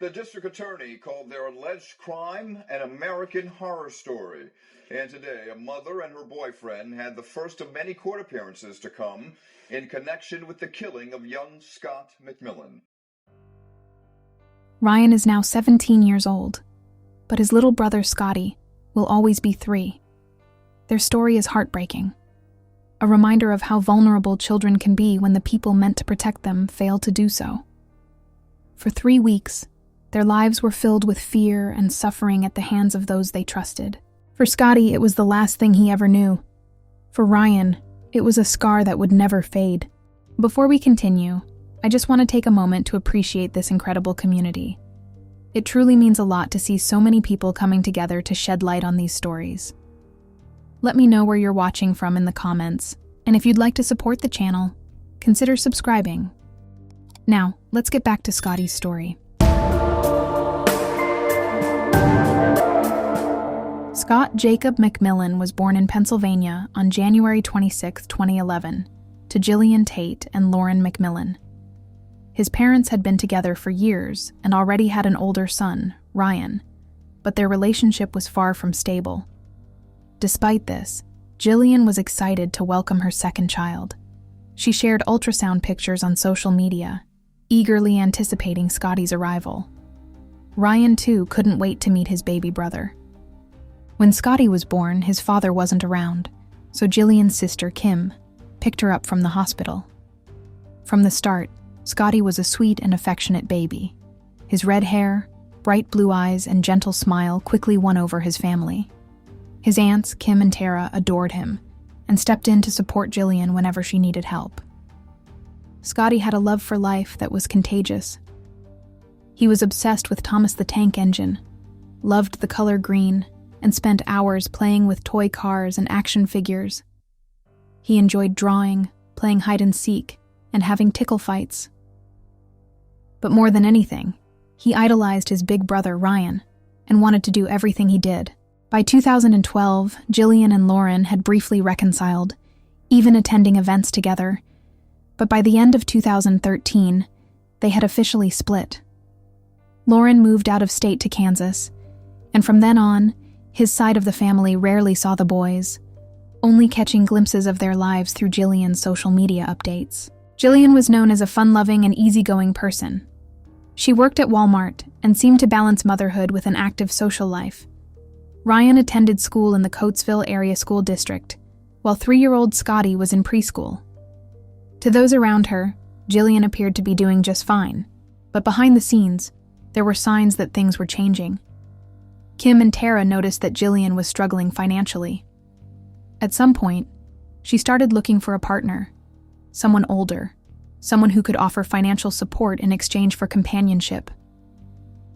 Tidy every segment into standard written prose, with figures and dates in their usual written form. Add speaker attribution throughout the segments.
Speaker 1: The district attorney called their alleged crime an American horror story. And today, a mother and her boyfriend had the first of many court appearances to come in connection with the killing of young Scott McMillan.
Speaker 2: Ryan is now 17 years old, but his little brother Scotty will always be 3. Their story is heartbreaking, a reminder of how vulnerable children can be when the people meant to protect them fail to do so. For 3 weeks, their lives were filled with fear and suffering at the hands of those they trusted. For Scotty, it was the last thing he ever knew. For Ryan, it was a scar that would never fade. Before we continue, I just want to take a moment to appreciate this incredible community. It truly means a lot to see so many people coming together to shed light on these stories. Let me know where you're watching from in the comments, and if you'd like to support the channel, consider subscribing. Now, let's get back to Scotty's story. Scott Jacob McMillan was born in Pennsylvania on January 26, 2011, to Jillian Tate and Lauren McMillan. His parents had been together for years and already had an older son, Ryan, but their relationship was far from stable. Despite this, Jillian was excited to welcome her second child. She shared ultrasound pictures on social media, eagerly anticipating Scotty's arrival. Ryan, too, couldn't wait to meet his baby brother. When Scotty was born, his father wasn't around, so Jillian's sister, Kim, picked her up from the hospital. From the start, Scotty was a sweet and affectionate baby. His red hair, bright blue eyes, and gentle smile quickly won over his family. His aunts, Kim and Tara, adored him and stepped in to support Jillian whenever she needed help. Scotty had a love for life that was contagious. He was obsessed with Thomas the Tank Engine, loved the color green, and spent hours playing with toy cars and action figures. He enjoyed drawing, playing hide-and-seek, and having tickle fights. But more than anything, he idolized his big brother Ryan and wanted to do everything he did. By 2012, Jillian and Lauren had briefly reconciled, even attending events together. But by the end of 2013, they had officially split. Lauren moved out of state to Kansas, and from then on, his side of the family rarely saw the boys, only catching glimpses of their lives through Jillian's social media updates. Jillian was known as a fun-loving and easygoing person. She worked at Walmart and seemed to balance motherhood with an active social life. Ryan attended school in the Coatesville Area School District, while 3-year-old Scotty was in preschool. To those around her, Jillian appeared to be doing just fine, but behind the scenes, there were signs that things were changing. Kim and Tara noticed that Jillian was struggling financially. At some point, she started looking for a partner, someone older, someone who could offer financial support in exchange for companionship.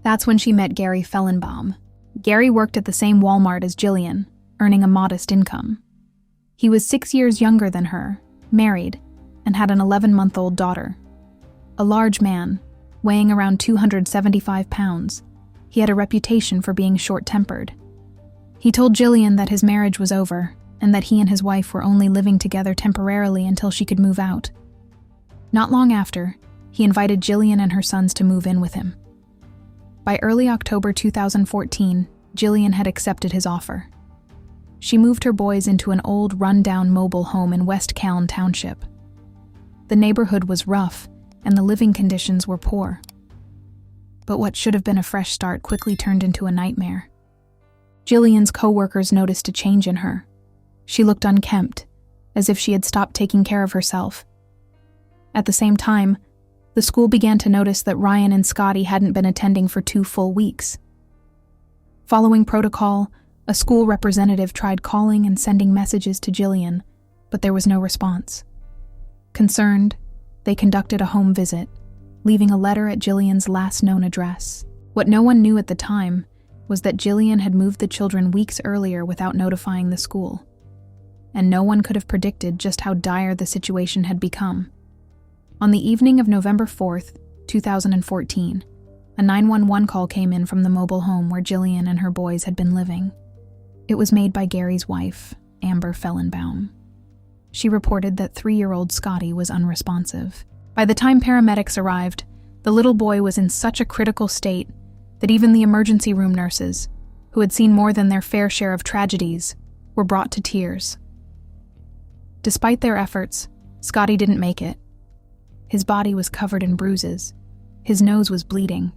Speaker 2: That's when she met Gary Fellenbaum. Gary worked at the same Walmart as Jillian, earning a modest income. He was 6 years younger than her, married, and had an 11-month-old daughter. A large man, weighing around 275 pounds, he had a reputation for being short-tempered. He told Jillian that his marriage was over and that he and his wife were only living together temporarily until she could move out. Not long after, he invited Jillian and her sons to move in with him. By early October 2014, Jillian had accepted his offer. She moved her boys into an old, run-down mobile home in West Calne Township. The neighborhood was rough, and the living conditions were poor. But what should have been a fresh start quickly turned into a nightmare. Jillian's co-workers noticed a change in her. She looked unkempt, as if she had stopped taking care of herself. At the same time, the school began to notice that Ryan and Scotty hadn't been attending for 2 full weeks. Following protocol, a school representative tried calling and sending messages to Jillian, but there was no response. Concerned, they conducted a home visit, leaving a letter at Jillian's last known address. What no one knew at the time was that Jillian had moved the children weeks earlier without notifying the school. And no one could have predicted just how dire the situation had become. On the evening of November 4th, 2014, a 911 call came in from the mobile home where Jillian and her boys had been living. It was made by Gary's wife, Amber Fellenbaum. She reported that 3-year-old Scotty was unresponsive. By the time paramedics arrived, The little boy was in such a critical state that even the emergency room nurses, who had seen more than their fair share of tragedies, were brought to tears. Despite their efforts, Scotty didn't make it. His body was covered in bruises. His nose was bleeding.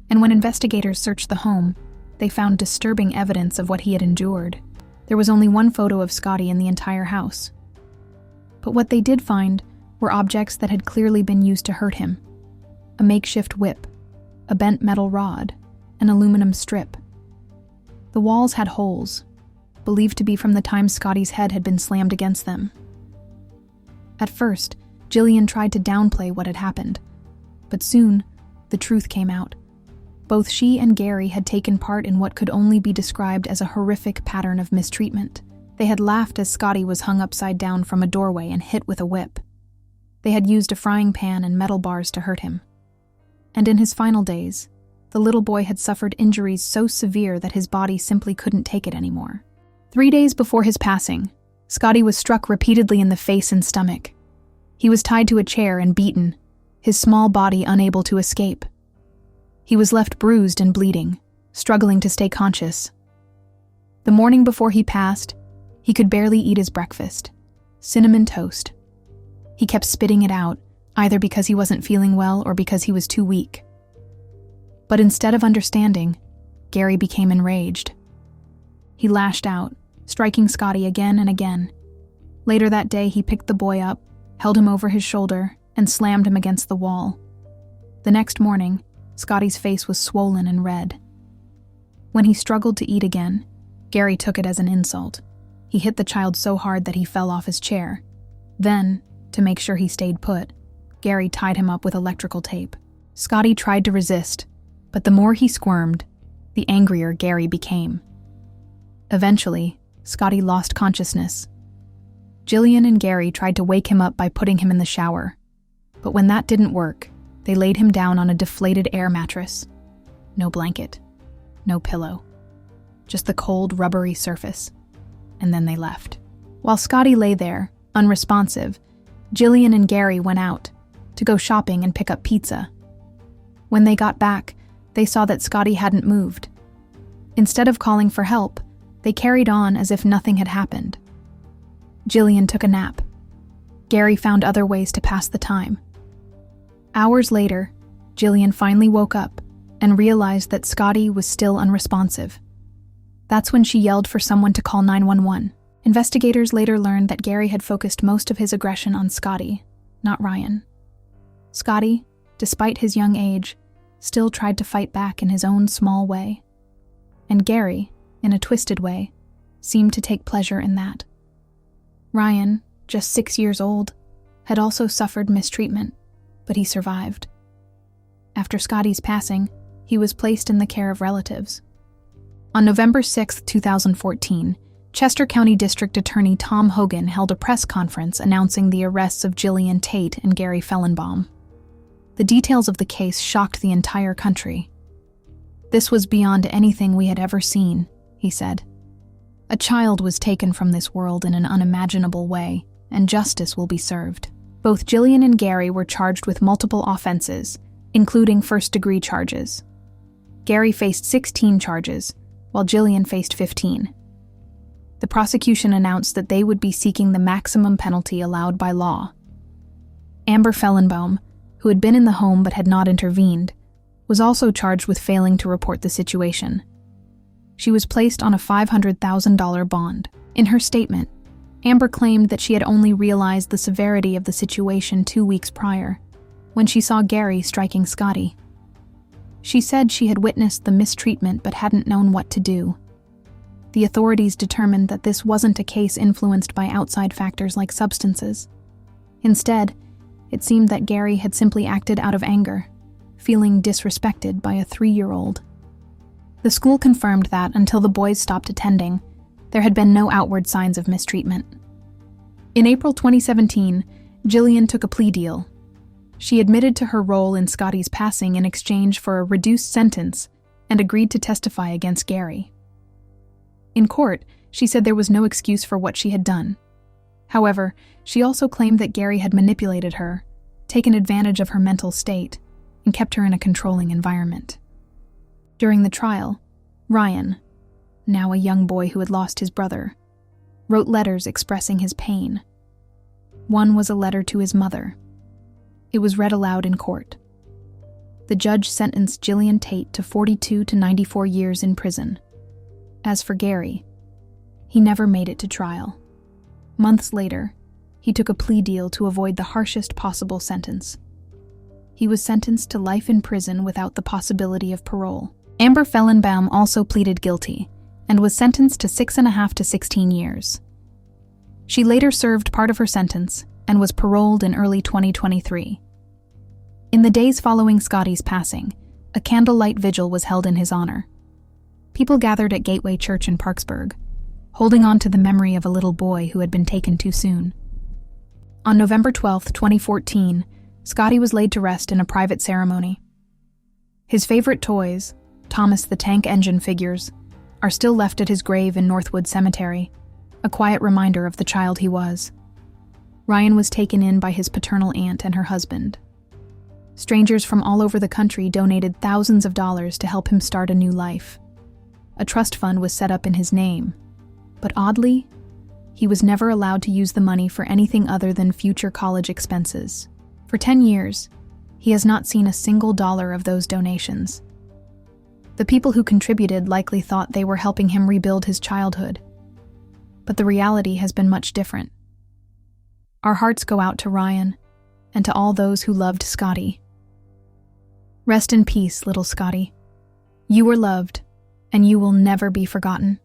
Speaker 2: And when investigators searched the home, they found disturbing evidence of what he had endured. There was only one photo of Scotty in the entire house. But what they did find were objects that had clearly been used to hurt him. A makeshift whip, a bent metal rod, an aluminum strip. The walls had holes, believed to be from the time Scotty's head had been slammed against them. At first, Jillian tried to downplay what had happened, but soon, the truth came out. Both she and Gary had taken part in what could only be described as a horrific pattern of mistreatment. They had laughed as Scotty was hung upside down from a doorway and hit with a whip. They had used a frying pan and metal bars to hurt him. And in his final days, the little boy had suffered injuries so severe that his body simply couldn't take it anymore. 3 days before his passing, Scotty was struck repeatedly in the face and stomach. He was tied to a chair and beaten, his small body unable to escape. He was left bruised and bleeding, struggling to stay conscious. The morning before he passed, he could barely eat his breakfast, cinnamon toast. He kept spitting it out, either because he wasn't feeling well or because he was too weak. But instead of understanding, Gary became enraged. He lashed out, striking Scotty again and again. Later that day, he picked the boy up, held him over his shoulder, and slammed him against the wall. The next morning, Scotty's face was swollen and red. When he struggled to eat again, Gary took it as an insult. He hit the child so hard that he fell off his chair. Then, to make sure he stayed put, Gary tied him up with electrical tape. Scotty tried to resist, but the more he squirmed, the angrier Gary became. Eventually, Scotty lost consciousness. Jillian and Gary tried to wake him up by putting him in the shower, but when that didn't work, they laid him down on a deflated air mattress. No blanket, no pillow, just the cold, rubbery surface. And then they left. While Scotty lay there, unresponsive, Jillian and Gary went out to go shopping and pick up pizza. When they got back, they saw that Scotty hadn't moved. Instead of calling for help, they carried on as if nothing had happened. Jillian took a nap. Gary found other ways to pass the time. Hours later, Jillian finally woke up and realized that Scotty was still unresponsive. That's when she yelled for someone to call 911. Investigators later learned that Gary had focused most of his aggression on Scotty, not Ryan. Scotty, despite his young age, still tried to fight back in his own small way. And Gary, in a twisted way, seemed to take pleasure in that. Ryan, just 6 years old, had also suffered mistreatment, but he survived. After Scotty's passing, he was placed in the care of relatives. On November 6, 2014, Chester County District Attorney Tom Hogan held a press conference announcing the arrests of Jillian Tate and Gary Fellenbaum. The details of the case shocked the entire country. "This was beyond anything we had ever seen," he said. "A child was taken from this world in an unimaginable way, and justice will be served." Both Jillian and Gary were charged with multiple offenses, including first-degree charges. Gary faced 16 charges, while Jillian faced 15. The prosecution announced that they would be seeking the maximum penalty allowed by law. Amber Fellenbaum, who had been in the home but had not intervened, was also charged with failing to report the situation. She was placed on a $500,000 bond. In her statement, Amber claimed that she had only realized the severity of the situation 2 weeks prior, when she saw Gary striking Scotty. She said she had witnessed the mistreatment but hadn't known what to do. The authorities determined that this wasn't a case influenced by outside factors like substances. Instead, it seemed that Gary had simply acted out of anger, feeling disrespected by a 3-year-old. The school confirmed that until the boys stopped attending, there had been no outward signs of mistreatment. In April 2017, Jillian took a plea deal. She admitted to her role in Scotty's passing in exchange for a reduced sentence and agreed to testify against Gary. In court, she said there was no excuse for what she had done. However, she also claimed that Gary had manipulated her, taken advantage of her mental state, and kept her in a controlling environment. During the trial, Ryan, now a young boy who had lost his brother, wrote letters expressing his pain. One was a letter to his mother. It was read aloud in court. The judge sentenced Gillian Tate to 42 to 94 years in prison. As for Gary, he never made it to trial. Months later, he took a plea deal to avoid the harshest possible sentence. He was sentenced to life in prison without the possibility of parole. Amber Fellenbaum also pleaded guilty and was sentenced to 6.5 to 16 years. She later served part of her sentence and was paroled in early 2023. In the days following Scotty's passing, a candlelight vigil was held in his honor. People gathered at Gateway Church in Parksburg, holding on to the memory of a little boy who had been taken too soon. On November 12, 2014, Scotty was laid to rest in a private ceremony. His favorite toys, Thomas the Tank Engine figures, are still left at his grave in Northwood Cemetery, a quiet reminder of the child he was. Ryan was taken in by his paternal aunt and her husband. Strangers from all over the country donated thousands of dollars to help him start a new life. A trust fund was set up in his name, but oddly, he was never allowed to use the money for anything other than future college expenses. For 10 years, he has not seen a single dollar of those donations. The people who contributed likely thought they were helping him rebuild his childhood, but the reality has been much different. Our hearts go out to Ryan and to all those who loved Scotty. Rest in peace, little Scotty. You were loved, and you will never be forgotten.